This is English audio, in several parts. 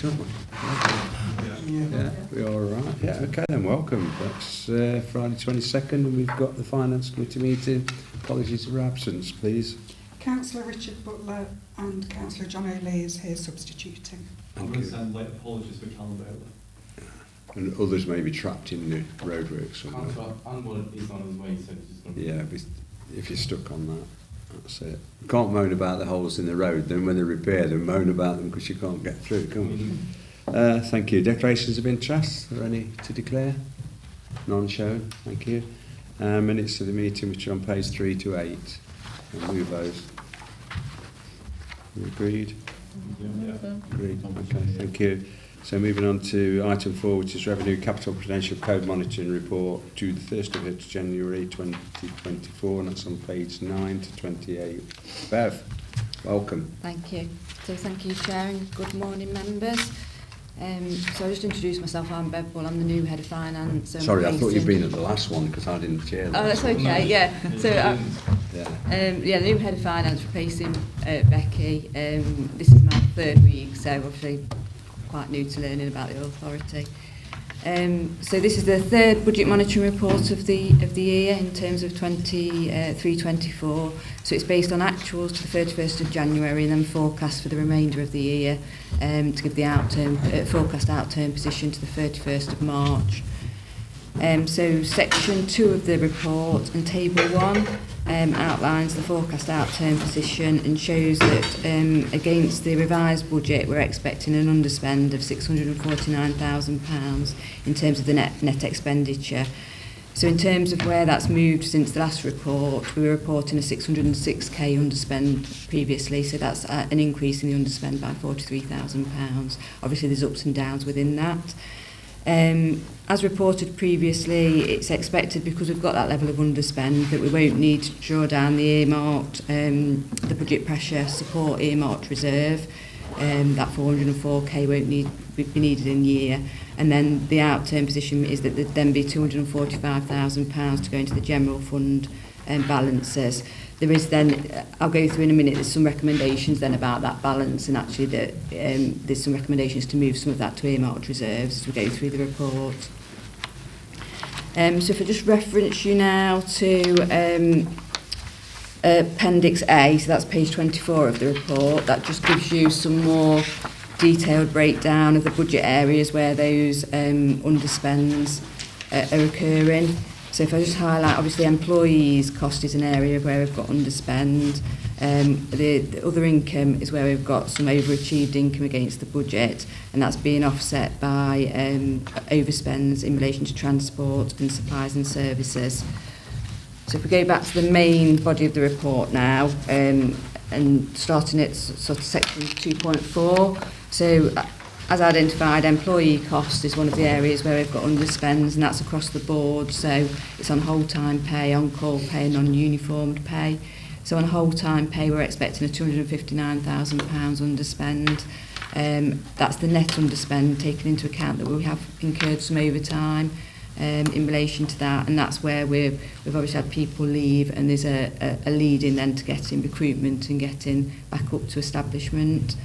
booked, aren't we? Yeah, we're all right. Yeah, okay then, welcome. That's Friday 22nd, and we've got the Finance Committee meeting. Apologies for absence, please. Councillor Richard Butler and Councillor John O'Leigh is here substituting. Thank you. Send late apologies for Callum Bailey. And others may be trapped in the roadworks somewhere. Anwar is on his way, so he's just going to... Yeah, if you're stuck on that, that's it. You can't moan about the holes in the road, then when they repair them, moan about them because you can't get through, can we? Thank you. Declarations of interest, are there any to declare? None shown, thank you. Minutes of the meeting, which are on page 3 to 8. I'll move those. Agreed? Agreed, okay, thank you. So moving on to item 4, which is Revenue Capital Prudential Code Monitoring Report due the 1st of January 2024, and that's on page 9 to 28. Bev, welcome. Thank you. So thank you, Chair, and good morning, members. So I'll just introduce myself. I'm Bev Bull, I'm the new Head of Finance. Sorry, I thought you'd been at the last one because I didn't chair that. Oh, that's okay, yeah. So, the new Head of Finance replacing Becky. This is my 3rd week, so obviously quite new to learning about the authority. So this is the 3rd budget monitoring report of the year in terms of 23-24. So it's based on actuals to the 31st of January and then forecast for the remainder of the year to give the forecast outturn position to the 31st of March. So section 2 of the report and table 1 outlines the forecast outturn position and shows that against the revised budget we're expecting an underspend of £649,000 in terms of the net expenditure. So in terms of where that's moved since the last report, we were reporting a 606k underspend previously, so that's an increase in the underspend by £43,000. Obviously there's ups and downs within that. As reported previously, it's expected, because we've got that level of underspend, that we won't need to draw down the earmarked, the budget pressure support earmarked reserve. That 404k won't be needed in year. And then the outturn position is that there'd then be £245,000 to go into the general fund balances. There is then, I'll go through in a minute, there's some recommendations then about that balance, and actually there's some recommendations to move some of that to earmarked reserves as we go through the report. So if I just reference you now to Appendix A, so that's page 24 of the report, that just gives you some more detailed breakdown of the budget areas where those underspends are occurring. So if I just highlight, obviously employees cost is an area where we've got underspend. The other income is where we've got some overachieved income against the budget, and that's being offset by overspends in relation to transport and supplies and services. So if we go back to the main body of the report now, and starting at sort of section 2.4, so as identified, employee cost is one of the areas where we've got underspends, and that's across the board. So it's on whole-time pay, on-call pay and non-uniformed pay. So on whole-time pay, we're expecting a £259,000 underspend. That's the net underspend, taking into account that we have incurred some overtime in relation to that, and that's where we've obviously had people leave, and there's a lead in then to getting recruitment and getting back up to establishment.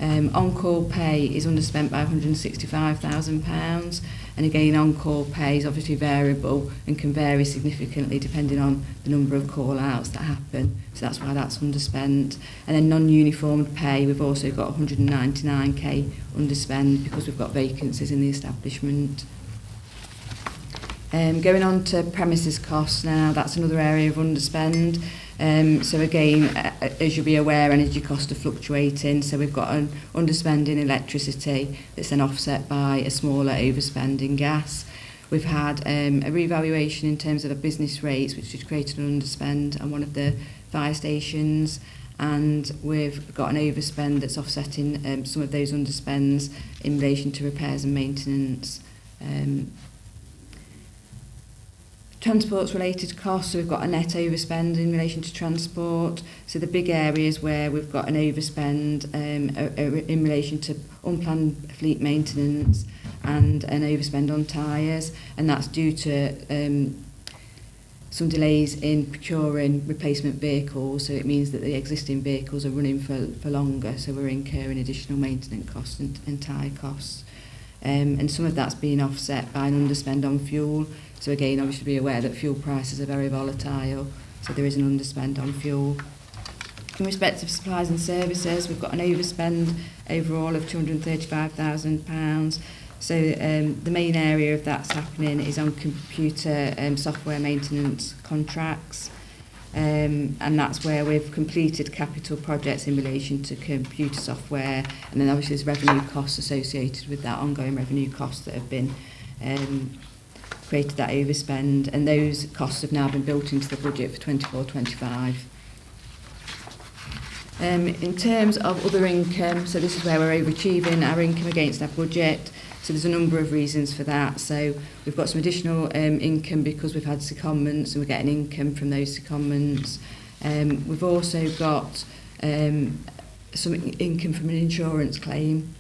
On-call pay is underspent by £165,000, and again on-call pay is obviously variable and can vary significantly depending on the number of call-outs that happen, so that's why that's underspent. And then non-uniformed pay, we've also got 199k underspend because we've got vacancies in the establishment. Going on to premises costs now, that's another area of underspend. So again, as you'll be aware, energy costs are fluctuating, so we've got an underspend in electricity that's then offset by a smaller overspend in gas. We've had a revaluation in terms of the business rates, which has created an underspend on one of the fire stations, and we've got an overspend that's offsetting some of those underspends in relation to repairs and maintenance. Transport's related costs, so we've got a net overspend in relation to transport. So the big areas where we've got an overspend are in relation to unplanned fleet maintenance and an overspend on tyres, and that's due to some delays in procuring replacement vehicles, so it means that the existing vehicles are running for longer, so we're incurring additional maintenance costs and tyre costs. And some of that's being offset by an underspend on fuel. So again, obviously be aware that fuel prices are very volatile, so there is an underspend on fuel. In respect of supplies and services, we've got an overspend overall of £235,000. So the main area of that's happening is on computer software maintenance contracts, and that's where we've completed capital projects in relation to computer software, and then obviously there's revenue costs associated with that, ongoing revenue costs that have been created that overspend, and those costs have now been built into the budget for 24-25. In terms of other income, so this is where we're overachieving our income against our budget. So there's a number of reasons for that. So we've got some additional income because we've had secondments and we're getting income from those secondments. We've also got some income from an insurance claim.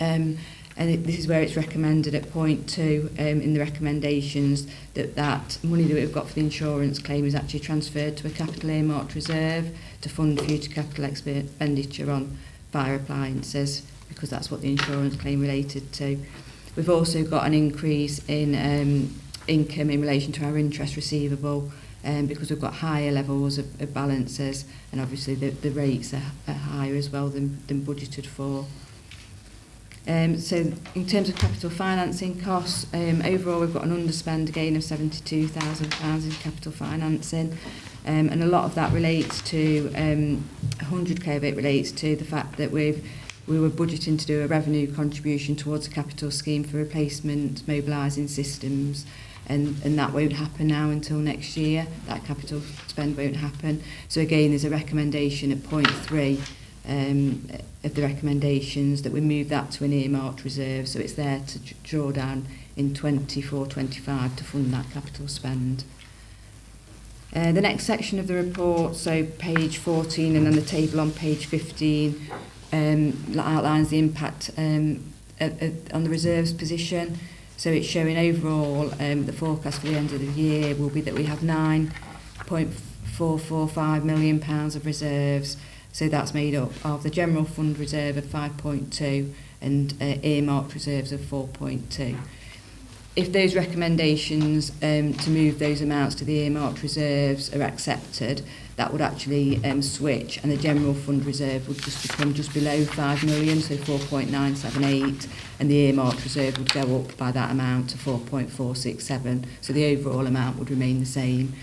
This is where it's recommended at point 2 in the recommendations that money that we've got for the insurance claim is actually transferred to a capital earmarked reserve to fund future capital expenditure on fire appliances, because that's what the insurance claim related to. We've also got an increase in income in relation to our interest receivable, because we've got higher levels of balances, and obviously the rates are higher as well than budgeted for. So in terms of capital financing costs, overall we've got an underspend again of £72,000 in capital financing, and a lot of that relates to 100k of it relates to the fact that we were budgeting to do a revenue contribution towards a capital scheme for replacement mobilising systems, and that won't happen now until next year. That capital spend won't happen. So again, there's a recommendation at point 3 of the recommendations that we move that to an earmarked reserve, so it's there to draw down in 24-25 to fund that capital spend. The next section of the report, so page 14 and then the table on page 15, outlines the impact on the reserves position. So it's showing overall the forecast for the end of the year will be that we have £9.445 million of reserves. So that's made up of the general fund reserve of 5.2 and earmarked reserves of 4.2. If those recommendations to move those amounts to the earmarked reserves are accepted, that would actually switch, and the general fund reserve would just become just below 5 million, so 4.978, and the earmarked reserve would go up by that amount to 4.467, so the overall amount would remain the same.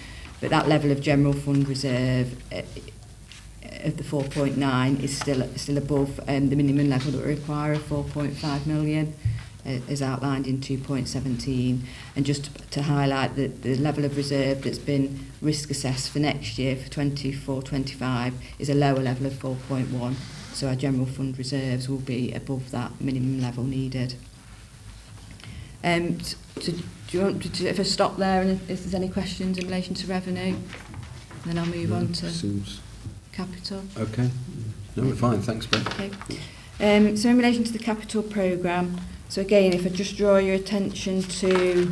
But that level of general fund reserve of the 4.9 is still above the minimum level that we require of 4.5 million, as outlined in 2.17. And just to highlight that the level of reserve that's been risk assessed for next year, for 24-25, is a lower level of 4.1. So our general fund reserves will be above that minimum level needed. So do you want to, if I stop there and if there's any questions in relation to revenue, then I'll move on to capital. Okay. No, we're fine. Thanks, Ben. Okay. So in relation to the capital programme, so again, if I just draw your attention to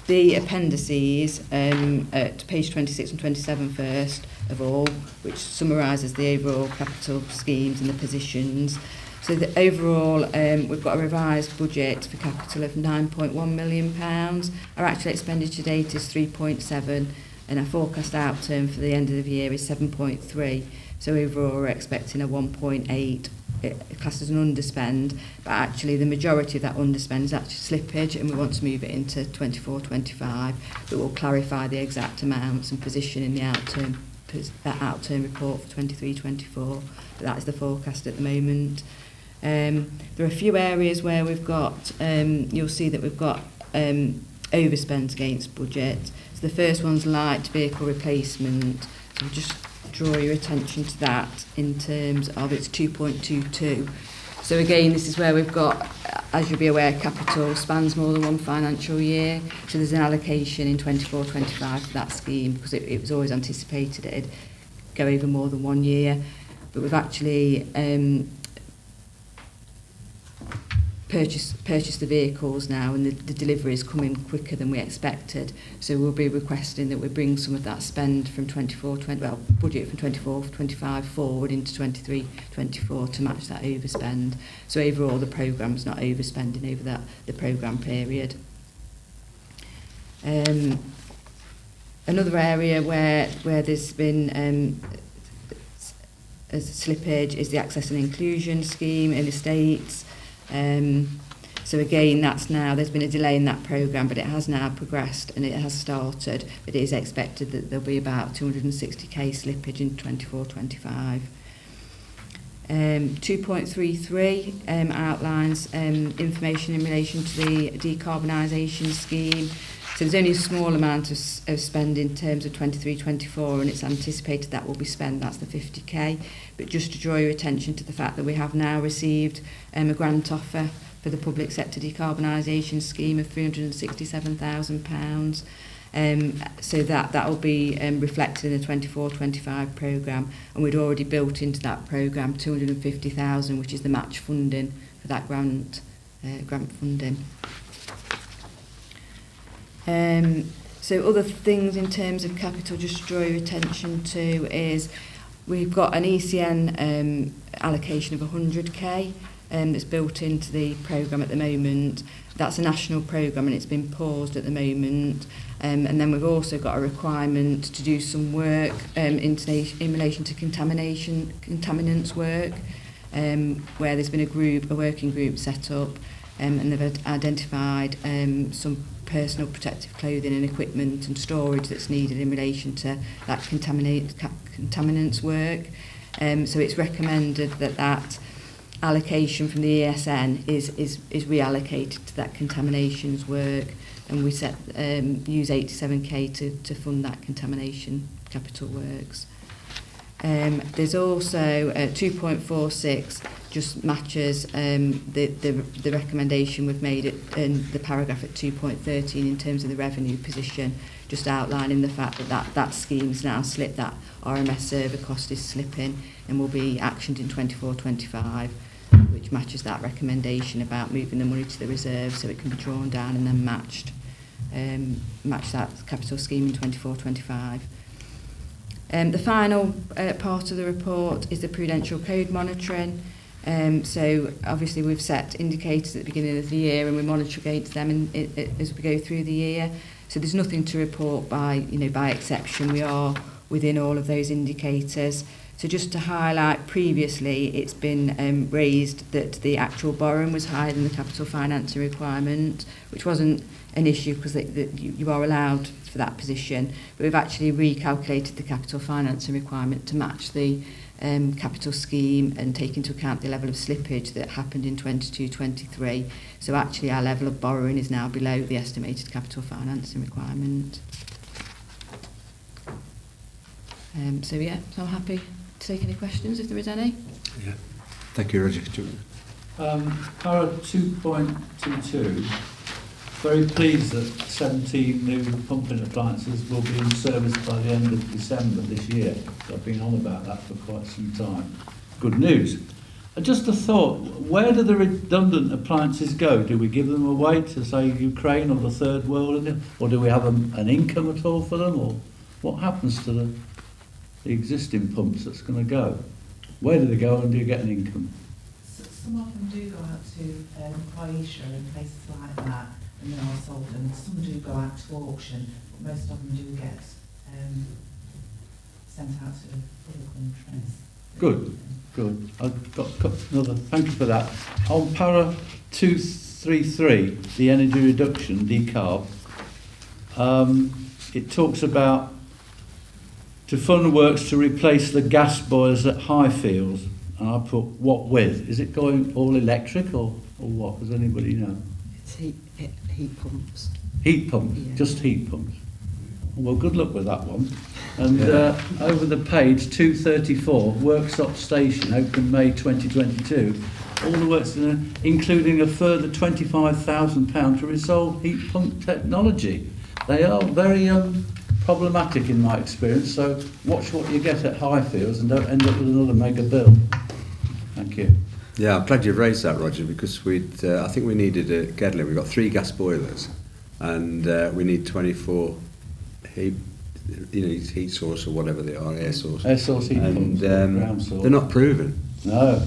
the appendices at page 26 and 27 first of all, which summarises the overall capital schemes and the positions. So the overall, we've got a revised budget for capital of £9.1 million. Our actual expenditure date is 3.7, and our forecast outturn for the end of the year is 7.3. So overall, we're expecting a 1.8, classed as an underspend, but actually the majority of that underspend is actually slippage, and we want to move it into 24-25, but we'll clarify the exact amounts and position in the outturn report for 23-24, but that is the forecast at the moment. There are a few areas where we've got, you'll see that we've got overspends against budget. So the first one's light vehicle replacement. So just draw your attention to that in terms of its 2.22. So again, this is where we've got, as you'll be aware, capital spans more than one financial year. So there's an allocation in 24-25 for that scheme, because it was always anticipated it'd go over more than 1 year. But we've actually purchased the vehicles now, and the delivery is coming quicker than we expected. So we'll be requesting that we bring some of that spend from budget from 24-25 forward into 23-24 to match that overspend. So overall, the programme's not overspending over the programme period. Another area where there's been a slippage is the access and inclusion scheme in estates. So again, there's been a delay in that programme, but it has now progressed and it has started. But it is expected that there'll be about 260k slippage in 24-25. 2.33 outlines information in relation to the decarbonisation scheme. So there's only a small amount of spend in terms of 23-24, and it's anticipated that will be spent. That's the 50k. But just to draw your attention to the fact that we have now received a grant offer for the public sector decarbonisation scheme of £367,000. So that will be reflected in the 24-25 programme, and we'd already built into that programme 250,000, which is the match funding for that grant funding. So other things in terms of capital, just to draw your attention to, is we've got an ECN allocation of 100k that's built into the programme at the moment. That's a national programme and it's been paused at the moment. And then we've also got a requirement to do some work in relation to contaminants work, where there's been a working group set up, and they've identified some personal protective clothing and equipment and storage that's needed in relation to that contaminants work. So it's recommended that allocation from the ESN is reallocated to that contaminations work, and we use 87k to fund that contamination capital works. There's also 2.46 just matches the recommendation we've made in the paragraph at 2.13 in terms of the revenue position, just outlining the fact that scheme's now slipped, that RMS server cost is slipping and will be actioned in 24-25, which matches that recommendation about moving the money to the reserve so it can be drawn down and then match that capital scheme in 24-25. The final part of the report is the Prudential code monitoring. So obviously we've set indicators at the beginning of the year and we monitor against them as we go through the year. So there's nothing to report by exception. We are within all of those indicators. So just to highlight, previously it's been raised that the actual borrowing was higher than the capital financing requirement, which wasn't an issue because you are allowed for that position. But we've actually recalculated the capital financing requirement to match the capital scheme and take into account the level of slippage that happened in 22-23. So actually our level of borrowing is now below the estimated capital financing requirement. So I'm happy to take any questions if there is any. Yeah. Thank you, Roger. Para 2.22, very pleased that 17 new pumping appliances will be in service by the end of December this year. I've been on about that for quite some time. Good news. Just a thought, where do the redundant appliances go? Do we give them away to, say, Ukraine or the Third World, or do we have an income at all for them, or what happens to the existing pumps that's going to go? Where do they go and do you get an income? Some of them do go out to Croatia and places like that, and then are sold, and some do go out to auction, but most of them do get sent out to other countries. Good. I've got another, thank you for that. On para 233, the energy reduction, decarb, it talks about to fund works to replace the gas boilers at Highfields, and I put what with? Is it going all electric or what? Does anybody know? It's heat pumps. Heat pumps, Yeah. Just heat pumps. Well, good luck with that one. And over the page, 234, Worksop Station, opened May 2022. All the works, including a further £25,000 to resolve heat pump technology. They are very problematic in my experience, so watch what you get at Highfields and don't end up with another mega bill. Thank you. Yeah, I'm glad you've raised that, Roger, because I think we needed a Gedling. We've got 3 gas boilers, and we need 24 heat, heat source or whatever they are, air source. Air source heat And pumps, ground source. they're not proven. No.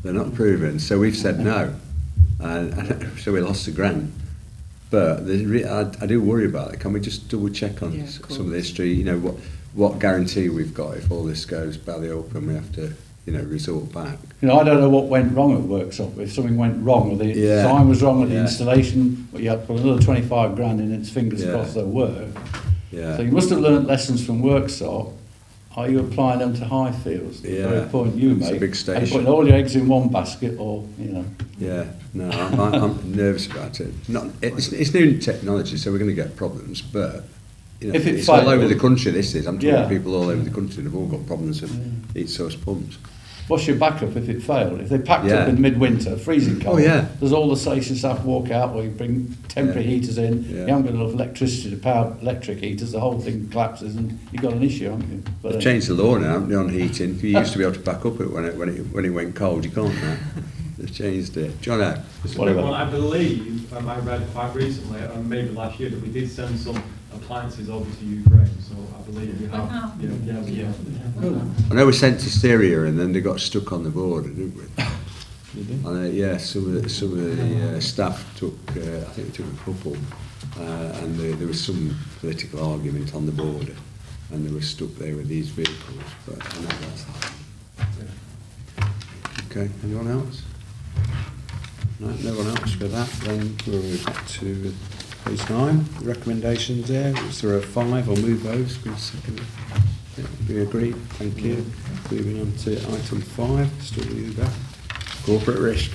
They're not proven, so we've said no, and so we lost a grant. But I do worry about it. Can we just double check on some of the history? What guarantee we've got if all this goes belly up and we have to, resort back. I don't know what went wrong at Workshop. If something went wrong, or the design was wrong with the installation, but you had to put another 25 grand in its fingers crossed they'll work. Yeah. So you must have learnt lessons from Workshop. Are you applying them to Highfields? The very point you make. It's a big station. Are you putting all your eggs in one basket, or Yeah, no, I'm nervous about it. It's new technology, so we're going to get problems. But if it it's fails, all over the country. This is. I'm talking Yeah. to people all over the country. They've all got problems with heat source pumps. What's your backup if it failed? If they packed up in midwinter, freezing cold, there's all the station staff walk out, or you bring temporary heaters in, you haven't got enough electricity to power electric heaters, the whole thing collapses and you've got an issue, haven't you? But, They've changed the law now, haven't they, on heating? You used to be able to back up it when it went cold. You can't now. They've changed it. John out. Well, I believe, I read quite recently, maybe last year, that we did send some appliances over to Ukraine, so I believe we have. Yeah. I know we sent to Syria and then they got stuck on the border, didn't we? And some of the staff took, I think they took a couple, and there was some political argument on the border, and they were stuck there with these vehicles. But I know that's happened. Okay, anyone else? No one else for that. Then we'll go to page 9. The recommendations there. Is there a 5? I'll move those. Give me a second. Yeah, we agree. Thank you. Moving on to item 5. Still with you there. Corporate risk.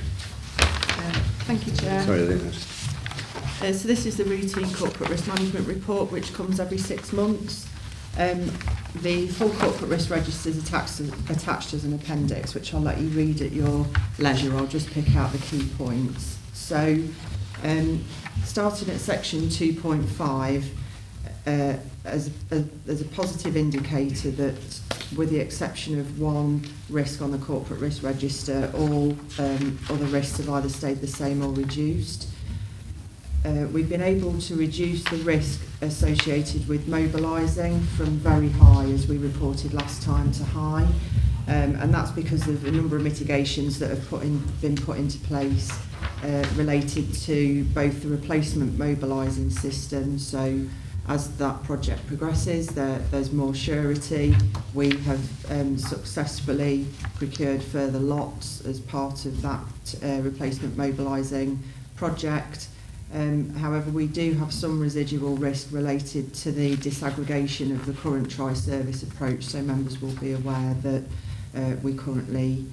Thank you, Chair. Sorry, I didn't. So this is the routine corporate risk management report, which comes every 6 months. The full corporate risk register is attached as an appendix, which I'll let you read at your leisure. I'll just pick out the key points. So, starting at section 2.5, as a positive indicator that, with the exception of one risk on the corporate risk register, all other risks have either stayed the same or reduced. We've been able to reduce the risk associated with mobilising from very high, as we reported last time, to high, and that's because of a number of mitigations that have been put into place related to both the replacement mobilising system. So as that project progresses, there's more surety. We have successfully procured further lots as part of that replacement mobilising project. However, we do have some residual risk related to the disaggregation of the current tri-service approach, so members will be aware that we currently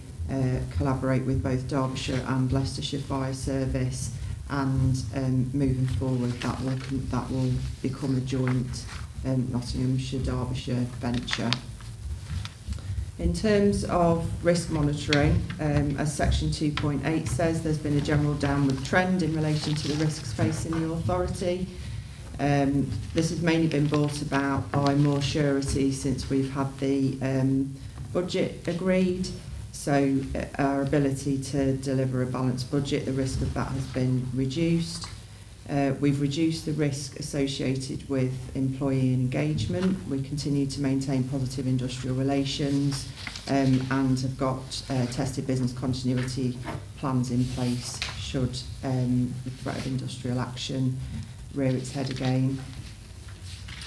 collaborate with both Derbyshire and Leicestershire Fire Service, and moving forward that will become a joint Nottinghamshire Derbyshire venture. In terms of risk monitoring, as section 2.8 says, there's been a general downward trend in relation to the risks facing the authority. This has mainly been brought about by more surety since we've had the budget agreed. So our ability to deliver a balanced budget, the risk of that has been reduced. We've reduced the risk associated with employee engagement. We continue to maintain positive industrial relations and have got tested business continuity plans in place should the threat of industrial action rear its head again.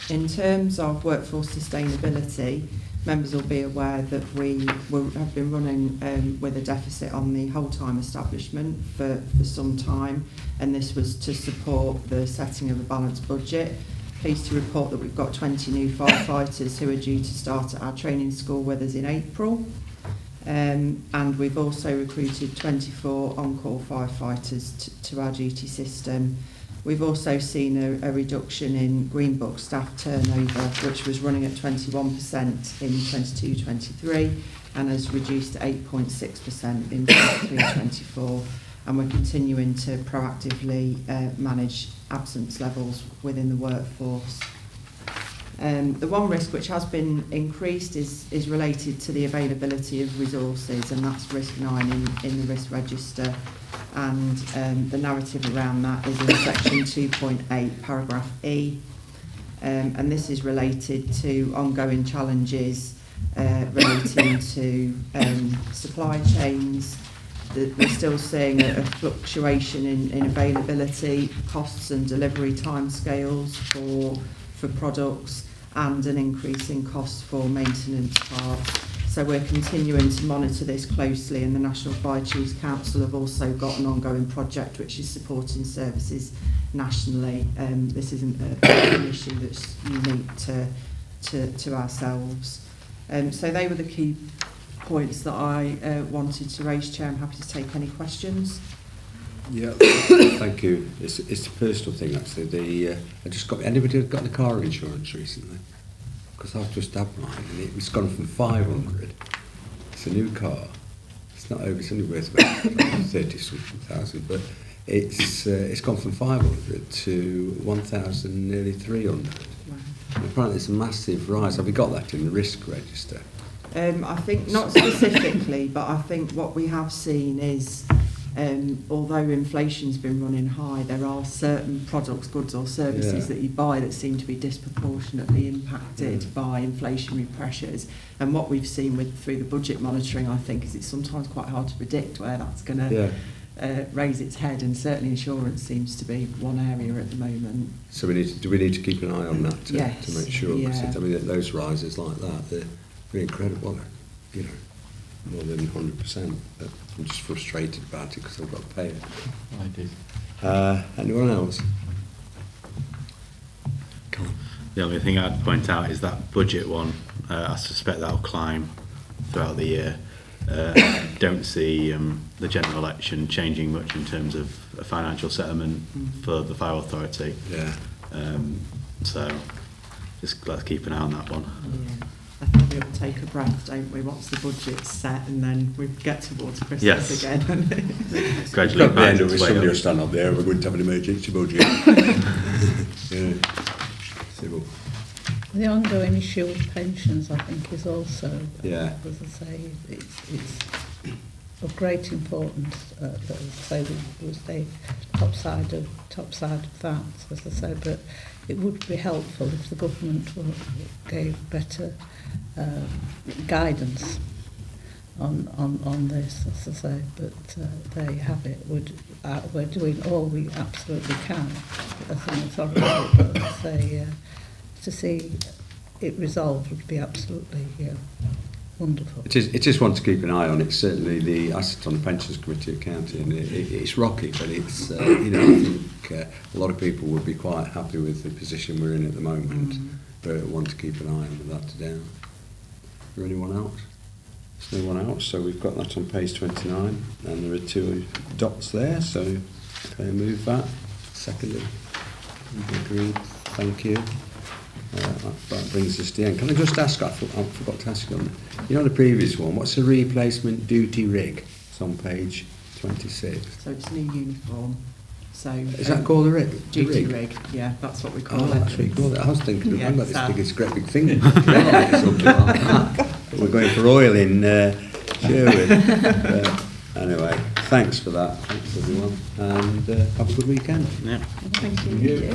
In terms of workforce sustainability, members will be aware that we have been running with a deficit on the whole-time establishment for some time, and this was to support the setting of a balanced budget. Pleased to report that we've got 20 new firefighters who are due to start at our training school with us in April, and we've also recruited 24 on-call firefighters to our duty system. We've also seen a reduction in Green Book staff turnover, which was running at 21% in 22-23 and has reduced to 8.6% in 23-24. And we're continuing to proactively manage absence levels within the workforce. The one risk which has been increased is related to the availability of resources, and that's risk 9 in the risk register. And the narrative around that is in section 2.8, paragraph E. And this is related to ongoing challenges relating to supply chains. We're still seeing a fluctuation in availability, costs and delivery timescales for products, and an increase in costs for maintenance parts. So we're continuing to monitor this closely, and the National Fire Chiefs Council have also got an ongoing project which is supporting services nationally. This isn't an issue that's unique to ourselves. So they were the key points that I wanted to raise, Chair. I'm happy to take any questions. Yeah, thank you. It's a personal thing actually. I just got. Anybody got the car insurance recently? Because I've just had mine, and it's gone from 500. It's a new car. It's not over. It's only worth about 30,000, but it's gone from 500 to 1,000, nearly 300. Wow. And apparently, it's a massive rise. Have you got that in the risk register? I think not specifically, but I think what we have seen is, although inflation's been running high, there are certain products, goods or services that you buy that seem to be disproportionately impacted by inflationary pressures. And what we've seen through the budget monitoring, I think, is it's sometimes quite hard to predict where that's going to raise its head, and certainly insurance seems to be one area at the moment. So do we need to keep an eye on that to make sure? Because I mean, those rises like that, they're incredible, you know, more than 100%. But I'm just frustrated about it because I've got to pay it. I did. Anyone else? Come on. The only thing I'd point out is that budget one. I suspect that'll climb throughout the year. Don't see the general election changing much in terms of a financial settlement for the Fire Authority. Yeah. So just let's keep an eye on that one. Yeah. I think we have to take a breath, don't we, once the budget's set, and then we get towards Christmas again. Gradually, the end of it, somebody will stand up there. We're going to have an emergency budget. Civil. The ongoing issue of pensions, I think, is also, as I say, it's of great importance. As I say, we will stay top side of that, as I say, but it would be helpful if the government gave better guidance on this, as I say. But there you have it. We're doing all we absolutely can as an authority, but as I say, to see it resolved would be absolutely wonderful. It is one to keep an eye on. It's certainly I sit on the Pensions Committee of County, and it's rocky, but it's I think a lot of people would be quite happy with the position we're in at the moment, but one to keep an eye on with that down. Is there anyone else? There's no one else, so we've got that on page 29, and there are 2 dots there, so can I move that? Seconded. Agreed. Thank you. That brings us to the end. Can I just ask, I forgot to ask you on the previous one, what's a replacement duty rig? It's on page 26. So it's new uniform. So is that called a rig? Duty rig, yeah, that's what we call it. That's what you call it. I was thinking of Yeah, this big, it's a great big thing. Something like that. We're going for oil in Sherwood. Anyway, thanks for that. Thanks everyone, and have a good weekend. Yeah. Thank you.